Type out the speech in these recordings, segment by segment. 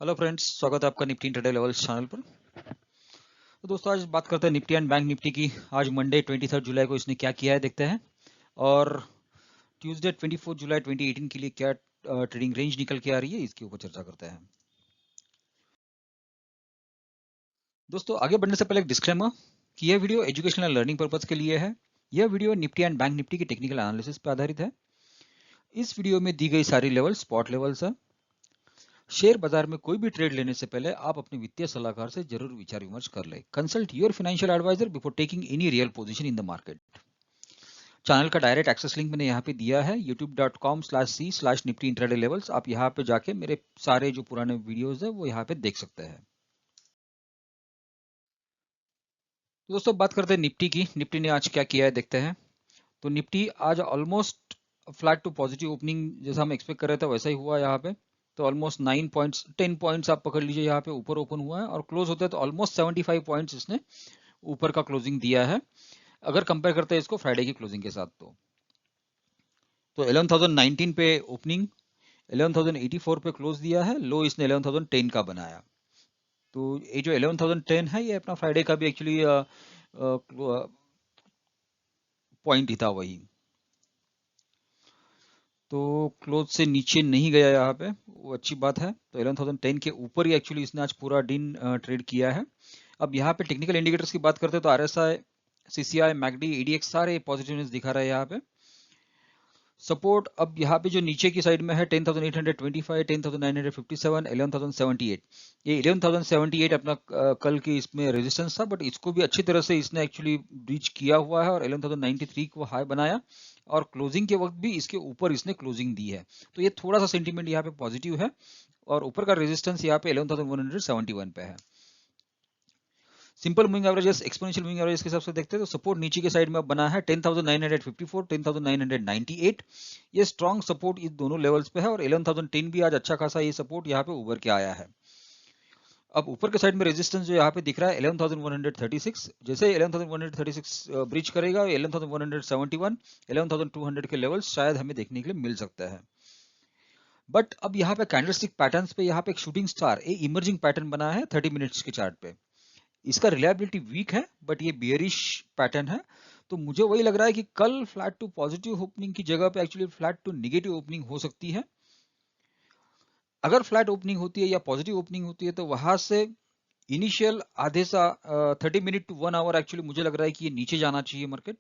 Hello friends, स्वागत है आपका निफ्टी इंट्राडे लेवल्स चैनल पर। तो दोस्तों, आज बात करते हैं निफ्टी एंड बैंक निफ्टी की। आज मंडे 23 जुलाई को इसने क्या किया है देखते हैं, और ट्यूसडे 24 जुलाई 2018 के लिए क्या ट्रेडिंग रेंज निकल के आ रही है, इसके ऊपर चर्चा करते हैं। दोस्तों, आगे बढ़ने से पहले एक डिस्क्लेमर कि यह वीडियो एजुकेशनल लर्निंग पर्पज के लिए है। यह video Nifty and bank Nifty की टेक्निकल एनालिसिस पर आधारित है। इस वीडियो में दी गई सारी लेवल स्पॉट लेवल्स है। शेयर बाजार में कोई भी ट्रेड लेने से पहले आप अपने वित्तीय सलाहकार से जरूर विचार विमर्श कर लें। Consult your financial adviser before taking any real position in the market. Channel का डायरेक्ट एक्सेस लिंक मैंने यहाँ पे दिया है, youtube.com/c/nifty इंट्राडे लेवल्स। आप यहाँ पे जाके मेरे सारे जो पुराने वीडियोस है वो यहाँ पे देख सकते हैं। तो दोस्तों, बात करते हैं निफ्टी की। निफ्टी ने आज क्या किया है देखते हैं। तो निफ्टी आज almost flat to positive opening जैसा हम एक्सपेक्ट कर रहे थे वैसा ही हुआ यहाँ पे। तो ऑलमोस्ट 9 पॉइंट्स 10 पॉइंट्स आप पकड़ लीजिए, यहाँ पे ऊपर ओपन हुआ है और क्लोज होता है तो ऑलमोस्ट 75 पॉइंट्स इसने ऊपर का क्लोजिंग दिया है, अगर कंपेयर करते हैं इसको फ्राइडे की क्लोजिंग के साथ। तो 11,019 पे ओपनिंग, 11,084 पे क्लोज दिया है, लो इसने 11,010 का बनाया। तो ये जो 11,010 है ये अपना फ्राइडे का भी एक्चुअली पॉइंट ही था वही। तो क्लोज से नीचे नहीं गया यहाँ पे, वो अच्छी बात है। तो 11,010 के ऊपर ही एक्चुअली इसने आज पूरा दिन ट्रेड किया है। अब यहाँ पे टेक्निकल इंडिकेटर्स की बात करते हैं तो आरएसआई, सीसीआई, मैकडी, ईडीएक्स सारे पॉजिटिवनेस दिखा रहे हैं यहाँ पे। सपोर्ट अब यहाँ पे जो नीचे की साइड में है 10,825, 10,957, 11,078। ये 11,078 अपना कल की इसमें रेजिस्टेंस था, बट इसको भी अच्छी तरह से इसने एक्चुअली ब्रीच किया हुआ है और 11,093 को हाई बनाया और क्लोजिंग के वक्त भी इसके ऊपर इसने क्लोजिंग दी है। तो ये थोड़ा सा सेंटीमेंट यहाँ पे पॉजिटिव है और ऊपर का रेजिस्टेंस यहाँ पे 11,171 पे है। Simple moving averages, exponential moving average के हिसाब से देखते हैं तो सपोर्ट नीचे के साइड में अब बना है 10,954, 10,998। ये स्ट्रॉन्ग सपोर्ट इस दोनों लेवल्स पे है और 11,010 भी आज अच्छा खासा ये सपोर्ट यहाँ पे उभर के आया है। अब ऊपर के साइड में रेजिस्टेंस जो यहाँ पे दिख रहा है 11,136, जैसे 11,136 ब्रीच करेगा 11,171, 11,200 के लेवल्स शायद हमें देखने के लिए मिल सकता है। बट अब यहाँ पे कैंडलस्टिक पैटर्न्स पे यहाँ पे एक शूटिंग स्टार, एक इमर्जिंग पैटर्न बना है 30 मिनट्स के चार्ट पे। इसका रिलायबिलिटी वीक है बट ये बियरिश पैटर्न है। तो मुझे वही लग रहा है कि कल फ्लैट टू पॉजिटिव ओपनिंग की जगह पे actually flat to negative opening हो सकती है। अगर फ्लैट ओपनिंग होती है या पॉजिटिव ओपनिंग होती है तो वहां से इनिशियल आधे सा 30 मिनट टू 1 आवर एक्चुअली मुझे लग रहा है कि ये नीचे जाना चाहिए मार्केट।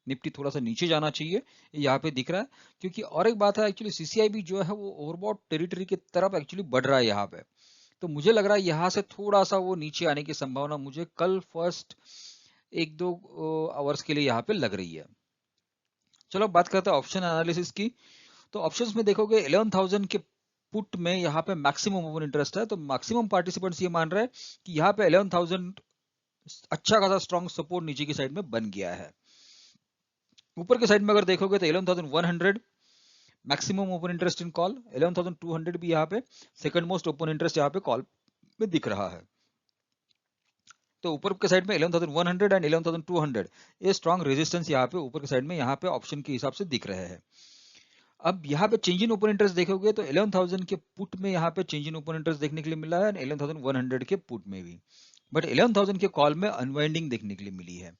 निफ्टी थोड़ा सा नीचे जाना चाहिए, यहाँ पे दिख रहा है। क्योंकि और एक बात है, एक्चुअली सीसीआई भी जो है वो ओवरबॉट टेरिटरी की तरफ एक्चुअली बढ़ रहा है यहाँ पे। तो मुझे लग रहा है यहाँ से थोड़ा सा वो नीचे आने की संभावना मुझे कल फर्स्ट 1-2 आवर्स के लिए यहाँ पे लग रही है। चलो बात करते हैं ऑप्शन एनालिसिस की। तो ऑप्शंस में देखोगे 11,000 के पुट में यहाँ पे मैक्सिमम ओपन इंटरेस्ट है। तो मैक्सिमम पार्टिसिपेंट्स ये मान रहे हैं कि यहाँ पे 11,000 अच्छा खासा स्ट्रॉन्ग सपोर्ट नीचे की साइड में बन गया है। ऊपर के साइड में अगर देखोगे तो 11,100 maximum open interest in call, 11,200 भी यहाँ पे सेकंड मोस्ट ओपन इंटरेस्ट यहाँ पे कॉल में दिख रहा है। तो ऊपर के साइड में 11,100 एंड 11,200 ये स्ट्रॉन्ग रेजिस्टेंस यहाँ पे ऊपर के साइड में यहाँ पे ऑप्शन के हिसाब से दिख रहे हैं। अब यहाँ पे चेंज इन ओपन इंटरेस्ट देखोगे तो 11,000 के पुट में यहाँ पे चेंज इन ओपन इंटरेस्ट देखने के लिए मिला है, 11,100 के पुट में भी। बट 11,000 के कॉल में अनवाइंडिंग देखने के लिए मिली है।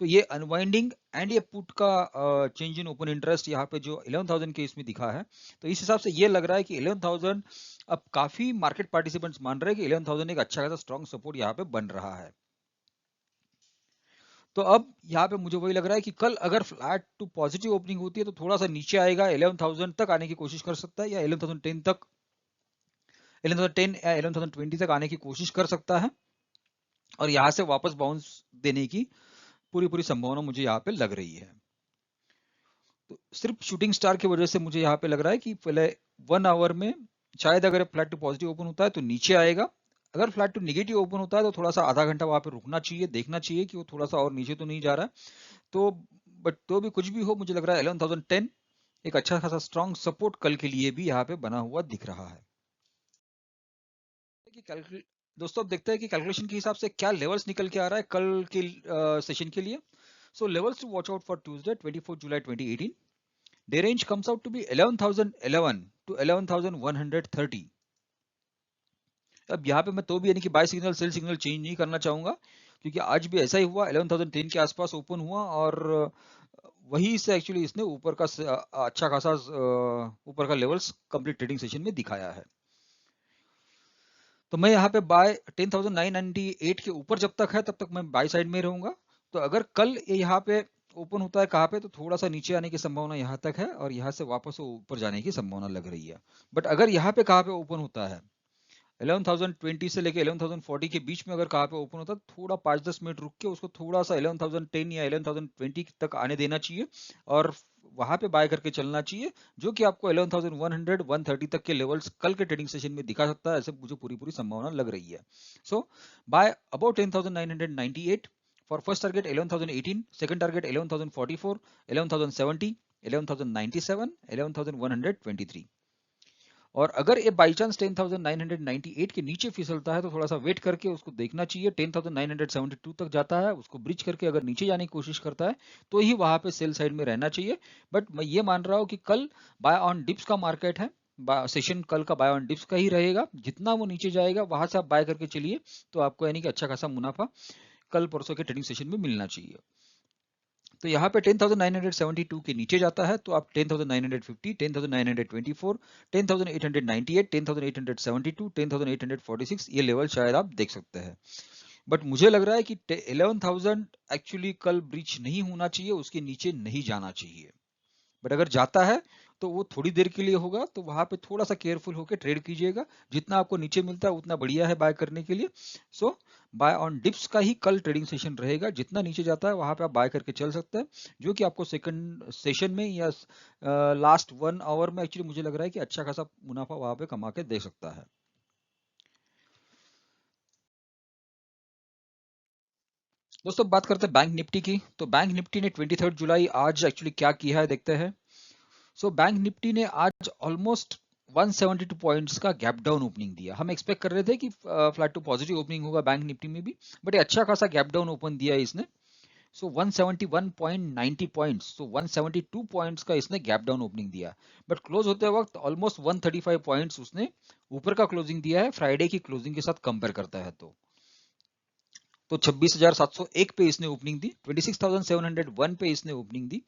तो ये अनवाइंडिंग एंड ये पुट का चेंज इन ओपन इंटरेस्ट यहाँ पे जो 11,000 के इसमें दिखा है, तो इस हिसाब से ये लग रहा है कि 11,000 अब काफी मार्केट पार्टिसिपेंट्स मान रहे हैं कि 11,000 एक अच्छा खासा स्ट्रॉन्ग सपोर्ट यहाँ पे बन रहा है। तो अब यहाँ पे मुझे वही लग रहा है कि कल अगर फ्लैट टू पॉजिटिव ओपनिंग होती है तो थोड़ा सा नीचे आएगा, 11,000 तक आने की कोशिश कर सकता है या 11,010 तक, 11,010 या 11,020 तक आने की कोशिश कर सकता है और यहाँ से वापस बाउंस देने की पूरी पूरी संभावना मुझे यहाँ पे लग रही है। तो सिर्फ शूटिंग स्टार की वजह से मुझे यहाँ पे लग रहा है कि पहले 1 आवर में शायद अगर फ्लैट टू पॉजिटिव ओपन होता है तो नीचे आएगा। अगर फ्लैट टू नेगेटिव ओपन होता है तो थोड़ा सा आधा घंटा वहां पे रुकना चाहिए, देखना चाहिए कि वो थोड़ा सा और नीचे तो नहीं जा रहा है। तो बट तो भी कुछ भी हो, मुझे लग रहा है 11,010 एक अच्छा खासा स्ट्रॉन्ग सपोर्ट कल के लिए भी यहाँ पे बना हुआ दिख रहा है। कि दोस्तों अब देखते हैं कि कैलकुलेशन के हिसाब से क्या लेवल्स निकल के आ रहा है कल के सेशन के लिए। So levels to watch out for Tuesday 24 July 2018। The range comes out to be 11,011 to 11,130। अब यहाँ पे मैं तो भी यानी कि buy signal sell signal change नहीं करना चाहूंगा, क्योंकि आज भी ऐसा ही हुआ, 11,010 के आसपास ओपन हुआ और वहीं से एक्चुअली इसने ऊपर का अच्छा खासा ऊपर का लेवल्स कंप्लीट ट्रेडिंग सेशन में दिखाया है। तो मैं यहाँ पे बाय 10,998 के ऊपर जब तक है तब तक मैं बाय साइड में रहूंगा। तो अगर कल ये यहाँ पे ओपन होता है कहाँ पे, तो थोड़ा सा नीचे आने की संभावना यहाँ तक है और यहाँ से वापस ऊपर जाने की संभावना लग रही है। बट अगर यहाँ पे कहाँ पे ओपन होता है 11,020 से लेके 11,040 के बीच में अगर कहाँ पे ओपन होता है, थोड़ा 5-10 मिनट रुक के उसको थोड़ा सा 11,010 या 11,020 तक आने देना चाहिए और वहां पे बाय करके चलना चाहिए, जो कि आपको 11,100 130 तक के लेवल्स कल के ट्रेडिंग सेशन में दिखा सकता है, ऐसे मुझे पूरी पूरी संभावना लग रही है। So by about 10,998 for first target 11,018, second target 11,044, 11,070, 11,097, 11,123। और अगर ये बाई चांस 10,998 के नीचे फिसलता है तो थोड़ा सा वेट करके उसको देखना चाहिए, 10,972 तक जाता है उसको ब्रिज करके अगर नीचे जाने की कोशिश करता है तो ही वहां पे सेल साइड में रहना चाहिए। बट मैं ये मान रहा हूँ कि कल बाय ऑन डिप्स का मार्केट है, सेशन कल का बाय ऑन डिप्स का ही रहेगा, जितना वो नीचे जाएगा वहां से आप बाय करके चलिए तो आपको यानी कि अच्छा खासा मुनाफा कल परसों के ट्रेडिंग सेशन में मिलना चाहिए। तो यहाँ पे 10,972 के नीचे जाता है तो आप 10,950, 10,924, 10,898, 10,872, 10,846 ये लेवल शायद आप देख सकते हैं। बट मुझे लग रहा है कि 11,000 एक्चुअली कल ब्रीच नहीं होना चाहिए, उसके नीचे नहीं जाना चाहिए। बट अगर जाता है तो वो थोड़ी देर के लिए होगा, तो वहां पे थोड़ा सा केयरफुल होकर ट्रेड कीजिएगा, जितना आपको नीचे मिलता है उतना बढ़िया है बाय करने के लिए। सो बाय ऑन डिप्स का ही कल ट्रेडिंग सेशन रहेगा, जितना नीचे जाता है वहां पे आप बाय करके चल सकते हैं, जो कि आपको सेकंड सेशन में या लास्ट 1 आवर में एक्चुअली मुझे लग रहा है कि अच्छा खासा मुनाफा वहां पे कमा के दे सकता है। दोस्तों बात करते हैं बैंक निफ्टी की। तो बैंक निफ्टी ने 23 जुलाई आज एक्चुअली क्या किया है देखते हैं। सो बैंक निफ्टी ने आज ऑलमोस्ट 172 पॉइंट्स का गैप डाउन ओपनिंग दिया। हम एक्सपेक्ट कर रहे थे कि फ्लैट टू पॉजिटिव ओपनिंग होगा बैंक निफ्टी में भी, बट ये अच्छा खासा गैप डाउन ओपन दिया है इसने। सो 171.90 पॉइंट्स, सो 172 पॉइंट्स का इसने गैप डाउन ओपनिंग दिया। बट क्लोज होते वक्त ऑलमोस्ट 135 पॉइंट्स उसने ऊपर का क्लोजिंग दिया है फ्राइडे की क्लोजिंग के साथ कंपेयर करता है तो 26,701 पे इसने ओपनिंग दी, 26,701 पे इसने ओपनिंग दी।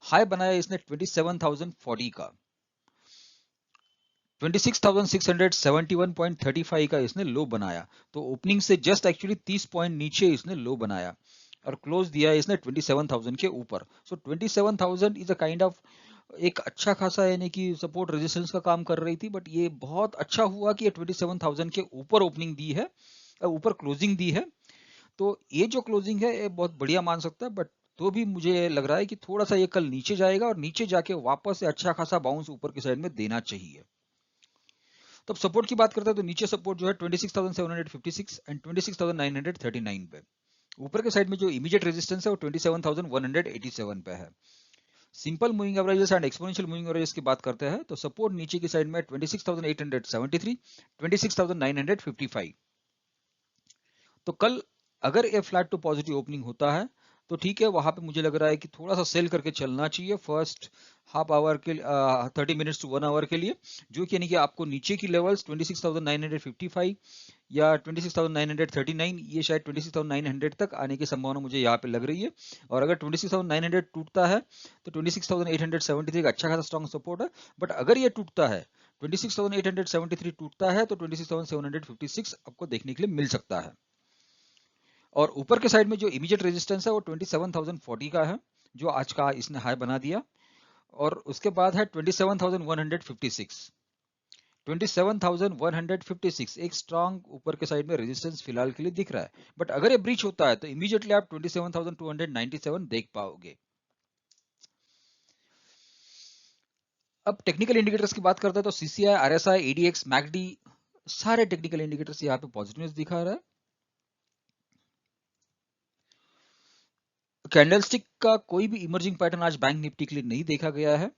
हाई बनाया इसने 27,040 का, 26,671.35 का इसने लो बनाया। तो ओपनिंग से जस्ट एक्चुअली 30 पॉइंट नीचे इसने लो बनाया और क्लोज दिया है इसने 27,000 के ऊपर। सो 27,000 इज अ काइंड ऑफ एक अच्छा खासा यानी कि सपोर्ट रेजिस्टेंस का काम कर रही थी, बट ये बहुत अच्छा हुआ कि ये 27,000 के ऊपर ओपनिंग दी है, ऊपर क्लोजिंग दी है। तो ये जो क्लोजिंग है ये बहुत बढ़िया मान सकता है, बट तो भी मुझे लग रहा है कि थोड़ा सा ये कल नीचे जाएगा और नीचे जाके वापस से अच्छा खासा बाउंस ऊपर की साइड में देना चाहिए। तब सपोर्ट की बात करते हैं तो नीचे सपोर्ट जो है 26,756 एंड 26,939 पे। ऊपर के साइड में जो इमीडिएट रेजिस्टेंस है वो 27,187 पे है। Simple moving averages and exponential moving averages की बात करते हैं तो सपोर्ट नीचे की साइड में 26,873, 26,955। तो कल अगर ये फ्लैट टू पॉजिटिव ओपनिंग होता है तो ठीक है, वहां पे मुझे लग रहा है कि थोड़ा सा सेल करके चलना चाहिए फर्स्ट हाफ आवर के 30 मिनट्स टू 1 आवर के लिए, जो कि यानी कि आपको नीचे की लेवल्स 26,955 या 26,939, ये शायद 26,900 तक आने की संभावना मुझे यहाँ पे लग रही है। और अगर 26,900 टूटता है तो 26,873 का अच्छा खासा स्ट्रॉन्ग सपोर्ट है। बट अगर ये टूटता है 26,873 टूटता है तो 26,756 आपको देखने के लिए मिल सकता है। और ऊपर के साइड में जो इमीडिएट रेजिस्टेंस है वो 27,040 का है, जो आज का इसने हाई बना दिया। और उसके बाद है 27,156, 27,156 एक स्ट्रांग ऊपर के साइड में रेजिस्टेंस फिलहाल के लिए दिख रहा है। बट अगर ये ब्रीच होता है तो इमीडिएटली आप 27,297 देख पाओगे। अब टेक्निकल इंडिकेटर्स की बात करते हैं तो सीसीआई, आरएसआई, एडीएक्स, मैकडी सारे टेक्निकल इंडिकेटर्स यहाँ पे पॉजिटिवनेस दिखा रहा है। कैंडलस्टिक का कोई भी इमर्जिंग पैटर्न आज बैंक निफ्टी के लिए नहीं देखा गया है।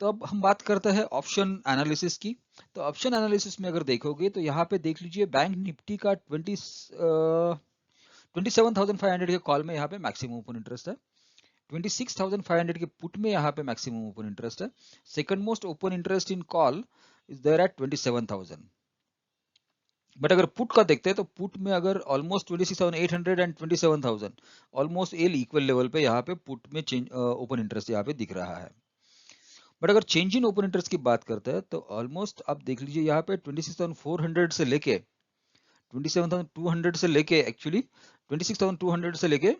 तो अब हम बात करते हैं ऑप्शन एनालिसिस की। तो ऑप्शन एनालिसिस में अगर देखोगे तो यहाँ पे देख लीजिए बैंक निफ्टी का 27,500 के कॉल में यहाँ पे मैक्सिमम ओपन इंटरेस्ट है, 26,500 के पुट में यहाँ पे मैक्सिमम ओपन इंटरेस्ट है। Second most open interest in call is there at 27,000। But अगर पुट का देखते हैं तो पुट में अगर ऑलमोस्ट 26,800 एंड 27,000 ऑलमोस्ट एल इक्वल लेवल पे यहाँ पे पुट में चेंज ओपन इंटरेस्ट यहाँ पे दिख रहा है। बट अगर चेंज इन ओपन इंटरेस्ट की बात करते हैं तो ऑलमोस्ट आप देख लीजिए यहाँ पे 26,400 से लेके 27,200 से लेके एक्चुअली 26,200 से लेके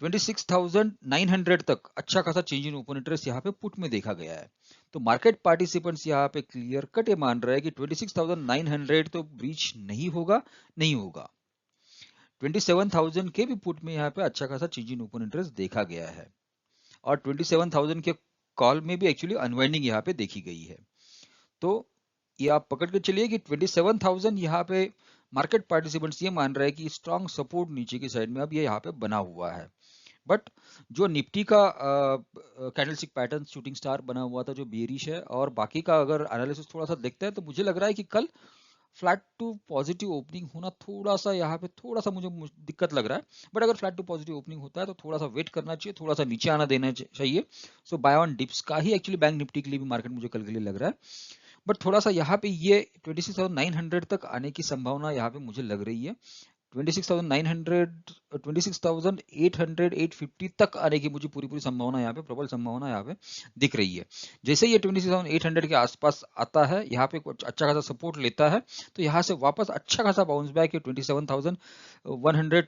26,900 तक अच्छा खासा चेंज इन ओपन इंटरेस्ट यहाँ पे पुट में देखा गया है। तो मार्केट पार्टिसिपेंट्स यहाँ पे क्लियर कट ये मान रहे हैं कि 26,900 तो ब्रीच नहीं होगा, नहीं होगा। 27,000 के भी पुट में यहाँ पे अच्छा खासा चेंज इन ओपन इंटरेस्ट देखा गया है और 27,000 के कॉल में भी एक्चुअली अनवाइंडिंग यहाँ पे देखी गई है। तो ये आप पकड़ के चलिए कि 27,000 यहाँ पे मार्केट पार्टिसिपेंट्स ये मान रहे हैं कि स्ट्रॉन्ग सपोर्ट नीचे की साइड में अब ये यहाँ पे बना हुआ है। बट जो निफ्टी का कैंडलस्टिक पैटर्न शूटिंग स्टार बना हुआ था जो बेरिश है, और बाकी का अगर एनालिसिस थोड़ा सा देखते हैं तो मुझे लग रहा है कि कल फ्लैट टू पॉजिटिव ओपनिंग होना थोड़ा सा यहाँ पे थोड़ा सा मुझे दिक्कत लग रहा है। बट अगर फ्लैट टू पॉजिटिव ओपनिंग होता है तो थोड़ा सा वेट करना चाहिए, थोड़ा सा नीचे आना देना चाहिए। सो बाय ऑन डिप्स का ही एक्चुअली बैंक निफ्टी के लिए भी मार्केट मुझे कल के लिए लग रहा है। बट थोड़ा सा यहाँ पे ये 26,900 तक आने की संभावना यहाँ पे मुझे लग रही है। 26,900 26,800 850 तक आने की मुझे पूरी संभावना यहाँ पे, प्रबल संभावना यहाँ पे दिख रही है। जैसे ये 26,800 के आसपास आता है, यहाँ पे कुछ अच्छा खासा सपोर्ट लेता है तो यहाँ से वापस अच्छा खासा बाउंस बैक 27,100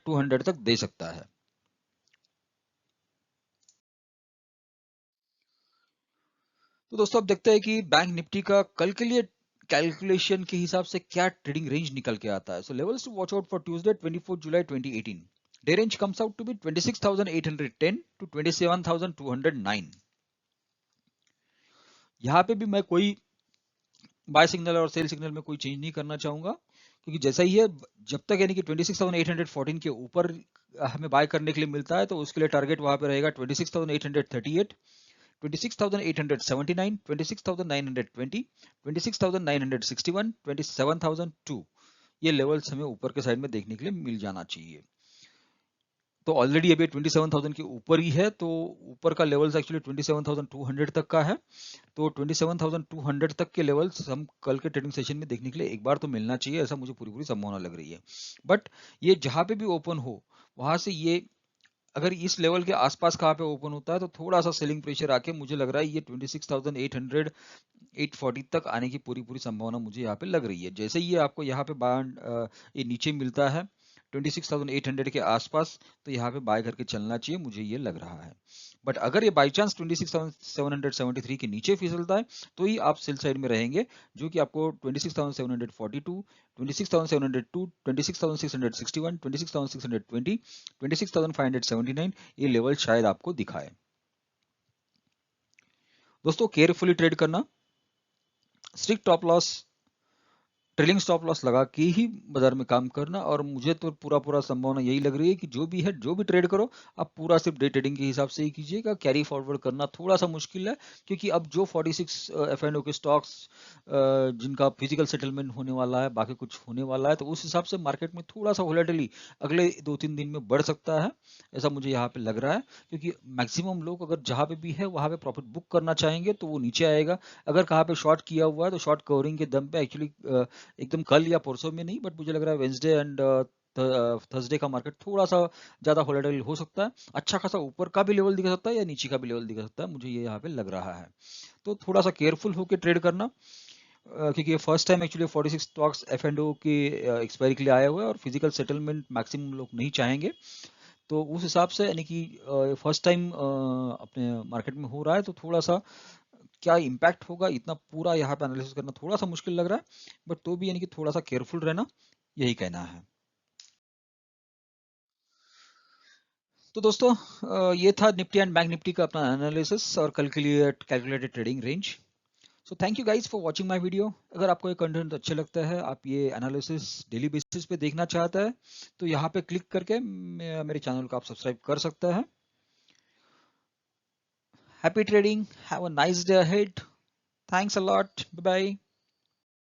200 तक दे सकता है। तो दोस्तों अब देखते हैं कि बैंक निफ्टी का कल के लिए कैलकुलेशन के हिसाब से क्या ट्रेडिंग रेंज निकल के आता है। So levels to watch out for Tuesday 24 July 2018। The range comes out to be 26,810 to 27,209। यहाँ पे भी मैं कोई बाय सिग्नल और सेल सिग्नल में कोई चेंज नहीं करना चाहूंगा, क्योंकि जैसा ही है जब तक यानी कि 26,814 के ऊपर हमें बाय करने के लिए मिलता है तो उसके लिए टारगेट वहां पे रहेगा 26,838, 26,879, 26,920, 26,961, 27,002। ये लेवल्स हमें ऊपर के साइड में देखने के लिए मिल जाना चाहिए। तो ऑलरेडी अभी 27,000 के ऊपर ही है, तो ऊपर का लेवल्स एक्चुअली 27,200 तक का है। तो 27,200 तक के लेवल्स हम कल के ट्रेडिंग सेशन में देखने के लिए एक बार तो मिलना चाहिए, ऐसा मुझे पूरी संभावना लग रही है। बट ये जहां पे भी ओपन हो वहां से ये अगर इस लेवल के आसपास कहाँ पे ओपन होता है तो थोड़ा सा सेलिंग प्रेशर आके मुझे लग रहा है ये 26,800 840 तक आने की पूरी संभावना मुझे यहाँ पे लग रही है। जैसे ही आपको यहाँ पे ये नीचे मिलता है 26,800 के आसपास तो यहाँ पे बाय करके चलना चाहिए, मुझे ये लग रहा है। बट अगर ये बाई चांस 26,773 के नीचे फिसलता है तो ही आप सेल साइड में रहेंगे, जो कि आपको 26,742, 26,702, 26,661, 26,620, 26,579 ये लेवल शायद आपको दिखाए। दोस्तों केयरफुली ट्रेड करना, strict top loss, trailing stop loss लगा के ही बाजार में काम करना। और मुझे तो पूरा संभावना यही लग रही है कि जो भी ट्रेड करो आप पूरा सिर्फ डे ट्रेडिंग के हिसाब से ही कीजिएगा। कैरी फॉरवर्ड करना थोड़ा सा मुश्किल है, क्योंकि अब जो 46 F&O के स्टॉक्स जिनका फिजिकल सेटलमेंट होने वाला है, बाकी कुछ होने वाला है, तो उस हिसाब से मार्केट में थोड़ा सा वोलेटिलिटी अगले 2-3 दिन में बढ़ सकता है, ऐसा मुझे यहाँ पे लग रहा है। क्योंकि मैक्सिमम लोग अगर जहाँ पे भी है वहाँ पे प्रॉफिट बुक करना चाहेंगे तो वो नीचे आएगा। अगर कहाँ पे शॉर्ट किया हुआ है तो शॉर्ट कवरिंग के दम पे एक्चुअली एकदम कल या परसों में नहीं, बट मुझे लग रहा है वेंसडे एंड थर्सडे का मार्केट थोड़ा सा ज्यादा वोलेटाइल हो सकता है। अच्छा खासा ऊपर का भी लेवल दिखा सकता है या नीचे का भी लेवल दिखा सकता है, मुझे ये यहाँ पे लग रहा है। तो थोड़ा सा केयरफुल होकर ट्रेड करना, क्योंकि ये first time actually 46 stocks F&O की एक्सपायरी के लिए आए हुए हैं और फिजिकल सेटलमेंट मैक्सिमम लोग नहीं चाहेंगे। तो उस हिसाब से यानी कि फर्स्ट टाइम अपने मार्केट में हो रहा है, तो थोड़ा सा क्या इम्पैक्ट होगा इतना पूरा यहाँ पे एनालिसिस करना थोड़ा सा मुश्किल लग रहा है। बट तो भी यानी कि थोड़ा सा केयरफुल रहना, यही कहना है। तो दोस्तों ये था निफ्टी एंड बैंक निफ्टी का अपना एनालिसिस और कल के लिए calculated trading range. So thank you guys for watching my video. अगर आपको ये कंटेंट अच्छा लगता है, आप ये एनालिसिस डेली बेसिस पे देखना चाहता है, तो यहाँ पे क्लिक करके मेरे चैनल को आप सब्सक्राइब कर सकते हैं। Happy trading, have a nice day ahead, thanks a lot, bye bye.